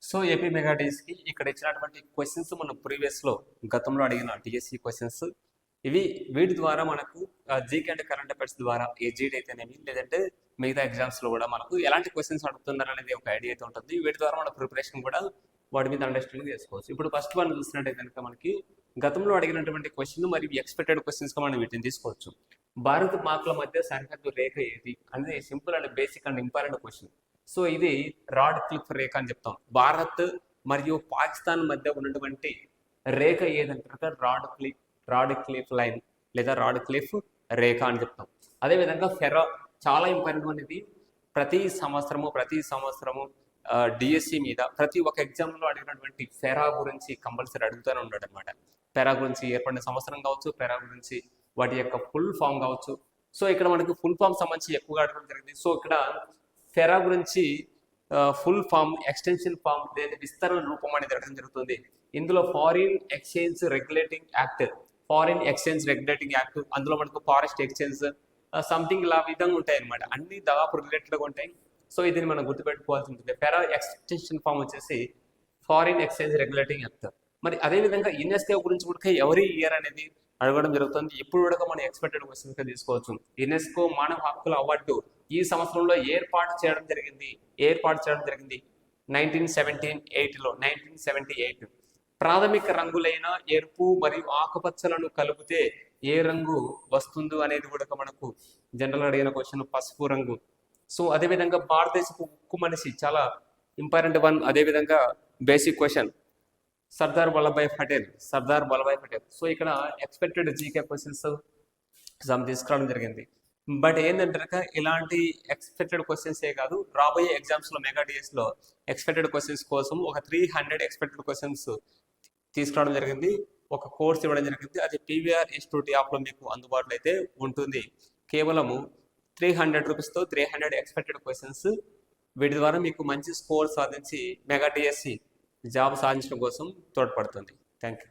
So AP mega కి ఇక్కడ ఇచ్చినటువంటి క్వశ్చన్స్ మనం ప్రీవియస్లో గతంలో అడిగిన డిఎస్సి క్వశ్చన్స్ ఇవి వీటి ద్వారా మనకు జీకే అండ్ కరెంట్ అఫైర్స్ ద్వారా ఏజీడీ అయితేనేమి లేదంటే మిగతా ఎగ్జామ్స్లో కూడా మనకు ఎలాంటి క్వశ్చన్స్ అడుగుతున్నారు అనేది ఒక ఐడియా అయితే ఉంటుంది. వీటి ద్వారా మన ప్రిపరేషన్ కూడా వాటి మీద అండర్స్టాండింగ్ చేసుకోవచ్చు. ఇప్పుడు ఫస్ట్ వన్ చూసినట్టయితే కనుక మనకి గతంలో అడిగినటువంటి క్వశ్చన్ మరియు ఎక్స్పెక్టెడ్ క్వశ్చన్స్గా మనం వీటిని తీసుకోవచ్చు. భారత్ మార్కుల మధ్య సరిహద్దు రేఖ ఏది అనేది simple and basic and important question. So ఇది రాడ్ క్లిఫ్ రేఖ అని చెప్తాం. భారత్ మరియు పాకిస్తాన్ మధ్య ఉన్నటువంటి రేఖ ఏదంటే రాడ్ క్లిఫ్ లైన్ లేదా రాడ్ క్లిఫ్ రేఖ అని చెప్తాం. అదేవిధంగా ఫెరా చాలా ఇంపార్టెంట్ అనేది ప్రతి సంవత్సరము డిఎస్సి మీద ప్రతి ఒక్క ఎగ్జామ్లో అడిగినటువంటి ఫెరా గురించి కంపల్సరీ అడుగుతూనే ఉంటాడు అనమాట. ఫెరా గురించి ఏర్పడిన సంవత్సరం కావచ్చు, ఫెరా గురించి వాటి యొక్క ఫుల్ ఫామ్ కావచ్చు. సో ఇక్కడ మనకి ఫుల్ ఫామ్ సంబంధించి ఎక్కువగా అడగడం జరిగింది. సో ఇక్కడ ఫెరా గురించి ఫుల్ ఫామ్, ఎక్స్టెన్షన్ ఫామ్ లేదా విస్తరణ రూపం అనేది అడగడం జరుగుతుంది. ఇందులో ఫారిన్ ఎక్స్చేంజ్ రెగ్యులేటింగ్ యాక్ట్ అందులో మనకు ఫారెస్ట్ ఎక్స్చేంజ్ సంథింగ్ ఇలా విధంగా ఉంటాయి అనమాట. అన్ని దాదాపు రిలేటెడ్గా ఉంటాయి. సో ఇది మనం గుర్తుపెట్టుకోవాల్సి ఉంటుంది. ఫెరా ఎక్స్టెన్షన్ ఫామ్ వచ్చేసి ఫారిన్ ఎక్స్చేంజ్ రెగ్యులేటింగ్ యాక్ట్. మరి అదేవిధంగా యునెస్కో గురించి కూడా ఎవరీ ఇయర్ అనేది అడగడం జరుగుతుంది. ఇప్పుడు కూడా మనం ఎక్స్పెక్టెడ్ క్వశ్చన్స్గా తీసుకోవచ్చు. యునెస్కో మానవ హక్కుల అవార్డు ఈ సంవత్సరంలో ఏర్పాటు చేయడం జరిగింది 1978. ప్రాథమిక రంగులైన ఎరుపు మరియు ఆకుపచ్చలను కలిపితే ఏ రంగు వస్తుందో అనేది కూడా మనకు జనరల్ అడిగిన క్వశ్చన్ పసుపు రంగు. సో అదేవిధంగా భారతదేశపు ఉక్కు మనిషి చాలా ఇంపార్టెంట్ వన్. అదేవిధంగా basic question Sardar Vallabhbhai Patel. So ఇక్కడ ఎక్స్పెక్టెడ్ జీకే క్వశ్చన్స్ తీసుకురావడం జరిగింది. బట్ ఏంటంటే ఇలాంటి ఎక్స్పెక్టెడ్ క్వశ్చన్సే కాదు, రాబోయే ఎగ్జామ్స్లో మెగా డిఎస్లో ఎక్స్పెక్టెడ్ క్వశ్చన్స్ కోసం ఒక 300 ఎక్స్పెక్టెడ్ క్వశ్చన్స్ తీసుకురావడం జరిగింది. ఒక కోర్స్ ఇవ్వడం జరిగింది. అది పీవీఆర్ ఇన్స్టిట్యూట్ యాప్లో మీకు అందుబాటులో అయితే ఉంటుంది. కేవలము 300 రూపీస్తో 300 ఎక్స్పెక్టెడ్ క్వశ్చన్స్. వీటి ద్వారా మీకు మంచి స్కోర్ సాధించి మెగా డిఎస్సి జాబ్ సాధించడం కోసం తోడ్పడుతుంది. Thank you.